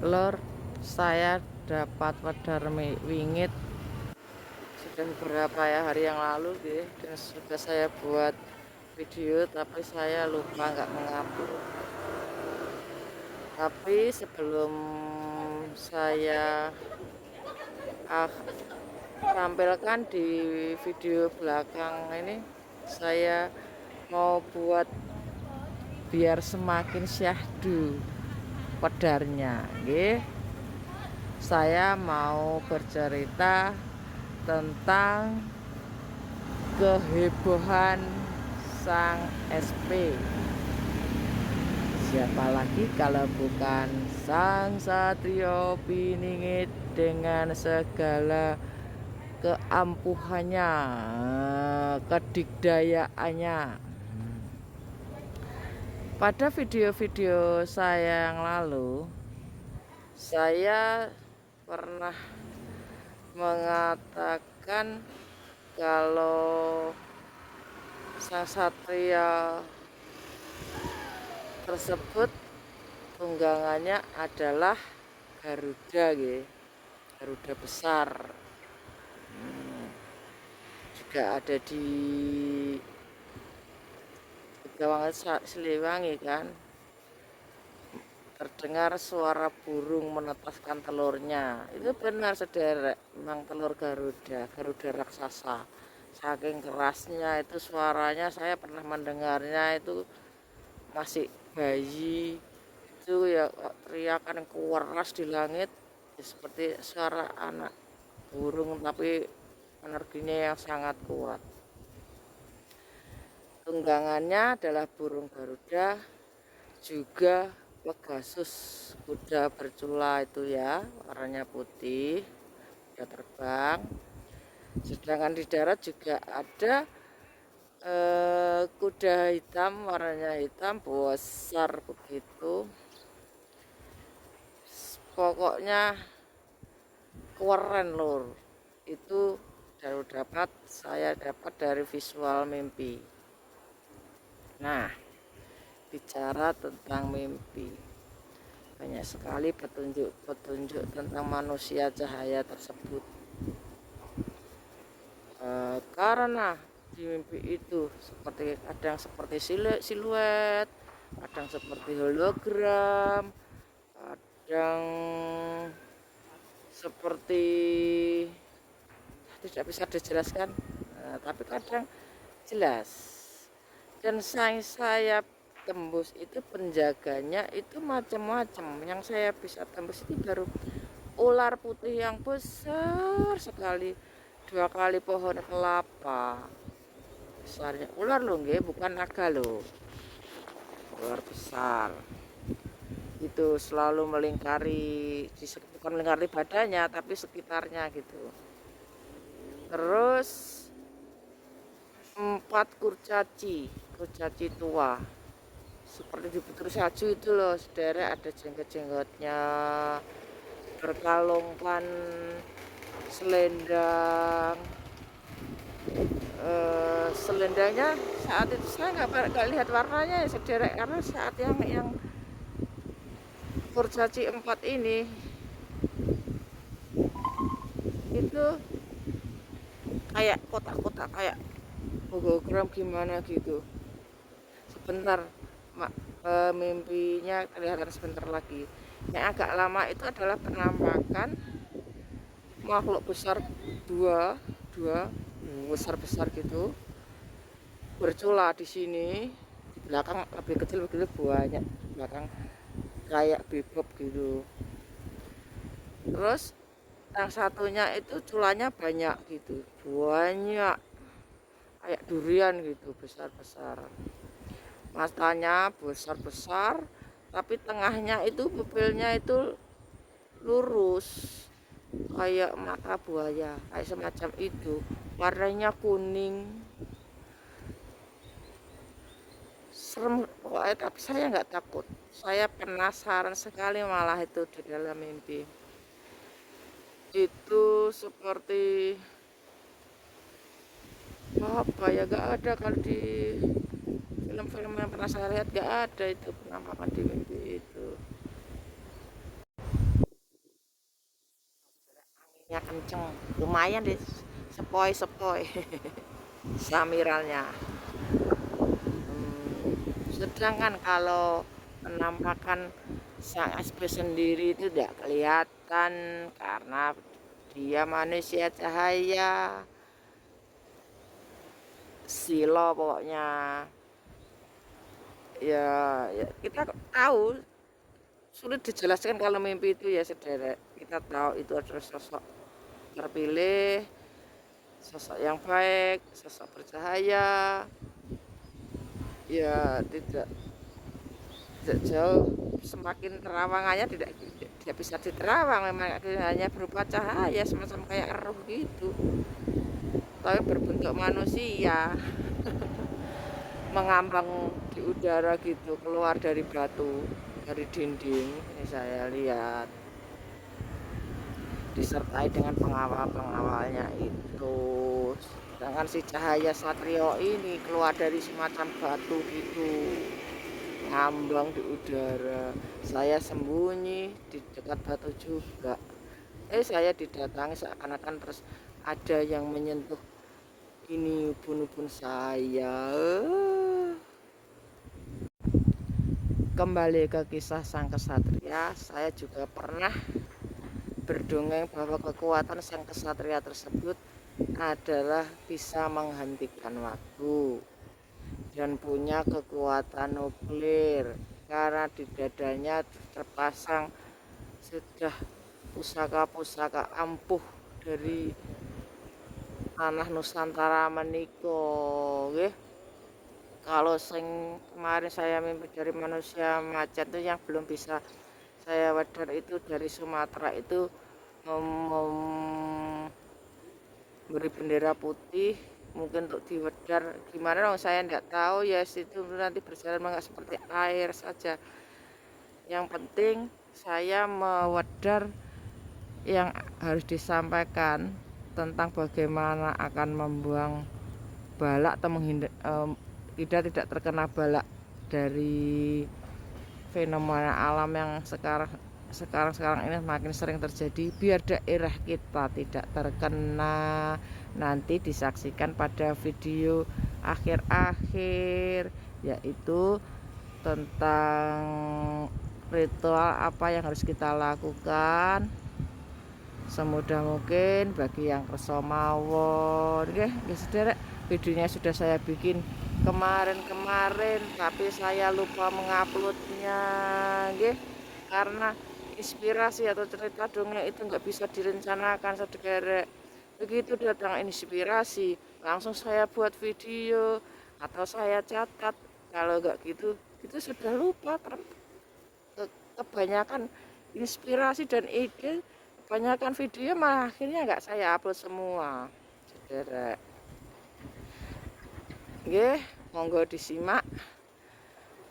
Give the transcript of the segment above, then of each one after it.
Lur, saya dapat wedar wingit sudah beberapa hari yang lalu dan sudah saya buat video, tapi saya lupa nggak mengupload. Tapi sebelum saya tampilkan di video belakang ini, saya mau buat biar semakin syahdu wedarnya, Saya mau bercerita tentang kehebohan sang SP. Siapa lagi kalau bukan sang Satrio Piningit dengan segala keampuhannya, kedigdayaannya. Pada video-video saya yang lalu, saya pernah mengatakan kalau sang satria tersebut tunggangannya adalah Garuda, Garuda besar. Juga ada di Begawangan Siliwangi kan, terdengar suara burung menetaskan telurnya. Itu benar sederek, memang telur Garuda raksasa. Saking kerasnya itu suaranya, saya pernah mendengarnya itu masih bayi, itu ya teriakan keras di langit ya, seperti suara anak burung, tapi energinya yang sangat kuat. Tunggangannya adalah burung Garuda, juga Pegasus, kuda bercula itu ya, warnanya putih, kuda terbang. Sedangkan di darat juga ada kuda hitam, warnanya hitam, besar begitu. Pokoknya keren lur. Itu saya dapat dari visual mimpi. Nah, bicara tentang mimpi, banyak sekali petunjuk tentang manusia cahaya tersebut. Karena di mimpi itu kadang seperti siluet, kadang seperti hologram, kadang seperti tidak bisa dijelaskan, tapi kadang jelas. Dan saya tembus itu penjaganya itu macam-macam. Yang saya bisa tembus itu baru ular putih yang besar sekali, 2 kali pohon kelapa besarnya. Ular loh, bukan naga loh, ular besar. Itu selalu melingkari, bukan melingkari badannya tapi sekitarnya gitu. Terus 4 kurcaci tua seperti di Putri Salju itu loh, sederek, ada jenggot-jenggotnya, berkalungkan selendang. Selendangnya saat itu saya nggak lihat warnanya ya sederek, karena saat yang kurcaci 4 ini itu kayak kotak-kotak, kayak hologram gimana gitu. Sebentar, mimpinya kelihatan sebentar lagi. Yang agak lama itu adalah penampakan makhluk besar dua besar gitu, bercula di sini. Di belakang lebih kecil begitu, banyak di belakang kayak bebek gitu. Terus yang satunya itu culanya banyak gitu, banyak kayak durian gitu, besar-besar. Matanya besar-besar, tapi tengahnya itu pupilnya itu lurus kayak mata buaya, kayak semacam itu. Warnanya kuning, serem pokoknya, tapi saya nggak takut. Saya penasaran sekali malah itu di dalam mimpi. Itu seperti apa ya, gak ada kalau di film-film yang pernah saya lihat, gak ada itu penampakan di mimpi itu. ya kenceng, lumayan deh, sepoi-sepoi samiralnya. Sedangkan kalau penampakan sang SP sendiri itu tidak kelihatan karena dia manusia cahaya, silo pokoknya. Ya kita tahu, sulit dijelaskan kalau mimpi itu ya saudara. Kita tahu itu adalah sosok terpilih, sosok yang baik, sosok bercahaya. Ya tidak jauh, semakin terawangannya tidak bisa diterawang, memang hanya berupa cahaya semacam kayak eruh gitu, tapi berbentuk manusia mengambang di udara gitu, keluar dari batu, dari dinding. Ini saya lihat disertai dengan pengawal-pengawalnya itu. Sedangkan si cahaya Satrio ini keluar dari semacam batu gitu, ngambang di udara. Saya sembunyi di dekat batu juga. Saya didatangi seakan-akan terus ada yang menyentuh ini ubun-ubun saya. Kembali ke kisah sang kesatria, saya juga pernah berdongeng bahwa kekuatan sang kesatria tersebut adalah bisa menghentikan waktu dan punya kekuatan nuklir karena di dadanya terpasang sudah pusaka-pusaka ampuh dari tanah Nusantara meniko. Kalau sing kemarin saya mimpi dari manusia macan itu yang belum bisa saya wedar itu dari Sumatera itu beri bendera putih, mungkin untuk diwedar gimana dong, saya enggak tahu ya. Itu nanti berjalan enggak seperti air saja. Yang penting saya mewedar yang harus disampaikan tentang bagaimana akan membuang balak atau tidak terkena balak dari fenomena alam yang sekarang ini makin sering terjadi, biar daerah kita tidak terkena. Nanti disaksikan pada video akhir-akhir, yaitu tentang ritual apa yang harus kita lakukan semudah mungkin bagi yang kersa mawon. Saudara, videonya sudah saya bikin kemarin, tapi saya lupa menguploadnya, karena inspirasi atau cerita dongeng itu nggak bisa direncanakan saudara. Begitu datang inspirasi, langsung saya buat video atau saya catat. Kalau nggak gitu, itu sudah lupa. Kebanyakan inspirasi dan ide, kebanyakan video malah akhirnya nggak saya upload semua saudara. Monggo disimak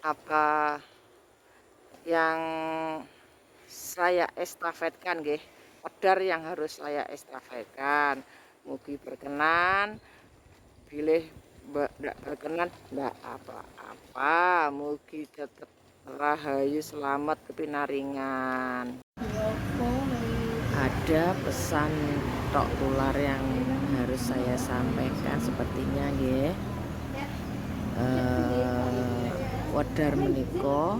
apa yang saya estafetkan, order yang harus saya estafetkan. Mugi berkenan, pilih tidak berkenan tidak apa-apa. Mugi tetap rahayu, selamat kepinaringan. Ada pesan tok tular yang harus saya sampaikan sepertinya wedar meniko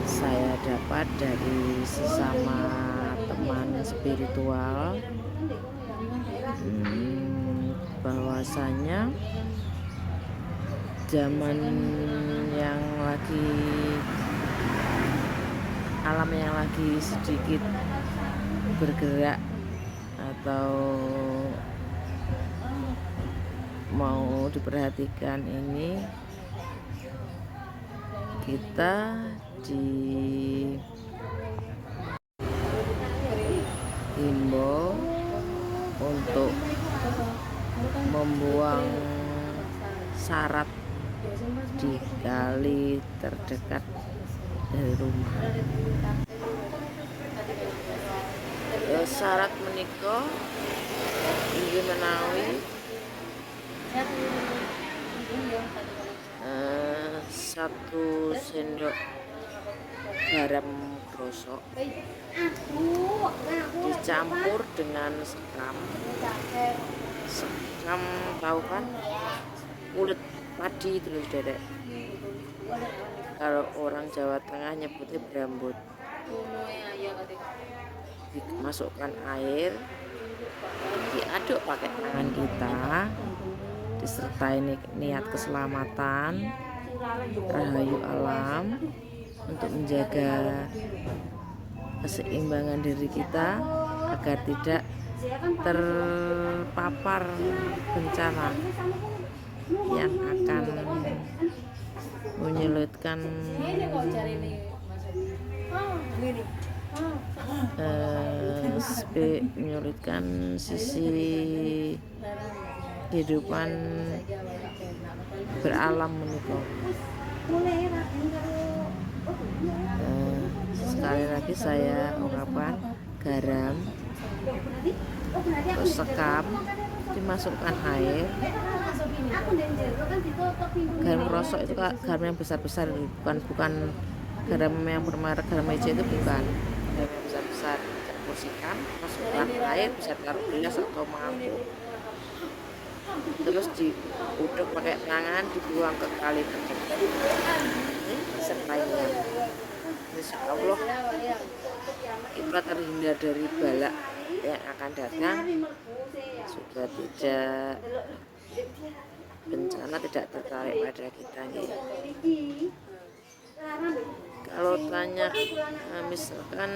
saya dapat dari sesama teman spiritual, bahwasanya zaman yang lagi alam yang lagi sedikit bergerak atau mau diperhatikan ini, kita dihimbau untuk membuang syarat di kali terdekat dari rumah. Syarat menikah ini menawi 1 sendok garam grosok dicampur dengan sekam. Sekam tahu kan, kulit padi itu loh dedek. Kalau orang Jawa Tengah nyebutnya brambut. Dimasukkan air, diaduk pakai tangan kita, disertai niat keselamatan, rahayu alam, untuk menjaga keseimbangan diri kita agar tidak terpapar bencana yang akan menyulitkan menyulitkan sisi kehidupan beralam menikah. Sekali lagi saya ungkapkan, garam terus sekam, dimasukkan air. Garam rosok itu garam yang besar-besar, bukan garam yang bermerek garam hijau, itu bukan. Garam yang besar-besar, campur sekam, masukkan air, bisa taruh gelas atau mangkuk, terus diuduk pakai tangan, dibuang ke kali terdekat. Sertainya, insya Allah kita terhindar dari balak yang akan datang, sudah tidak bencana tidak tertarik pada kita gitu. Kalau tanya misalkan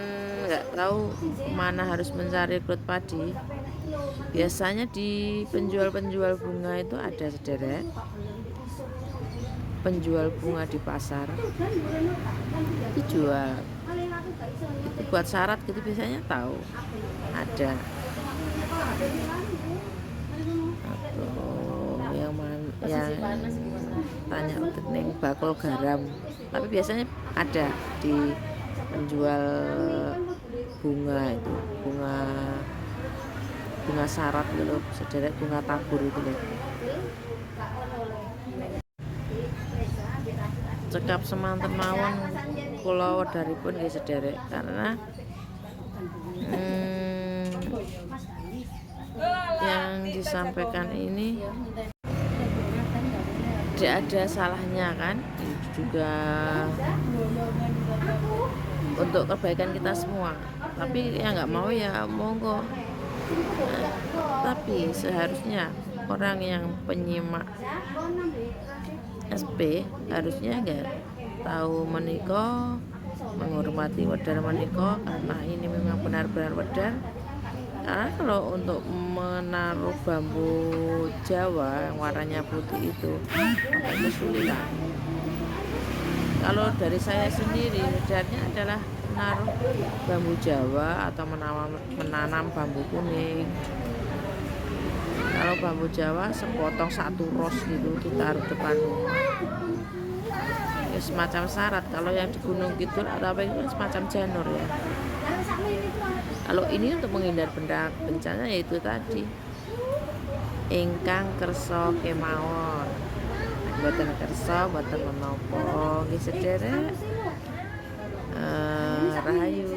nggak tahu mana harus mencari kulit padi, biasanya di penjual-penjual bunga itu ada saudara, penjual bunga di pasar itu jual, itu buat syarat gitu, biasanya tahu ada. Atau yang tanya untuk neng bakul garam, tapi biasanya ada di penjual bunga itu, bunga syarat gitu saudara, bunga tabur itu loh. Cekap semanten mawon kula wedharipun nggih sederek, karena yang disampaikan ini tidak ada salahnya kan, juga untuk kebaikan kita semua. Tapi ya nggak mau ya monggo. Tapi seharusnya orang yang penyimak SP harusnya nggak tahu menikah, menghormati wedar menikah, karena ini memang benar-benar wedar. Karena kalau untuk menaruh bambu Jawa yang warnanya putih itu kesulitan. Kalau dari saya sendiri, wedarnya adalah menaruh bambu Jawa atau menanam bambu kuning. Kalau bambu Jawa sepotong satu ros gitu ditaruh depan rumah, ya semacam syarat. Kalau yang di Gunung Kidul atau apa itu semacam janur ya. Kalau ini untuk menghindar bencana, yaitu tadi ingkang kersa kemawon, boten kersa boten menapa nggih sederek. Rahayu.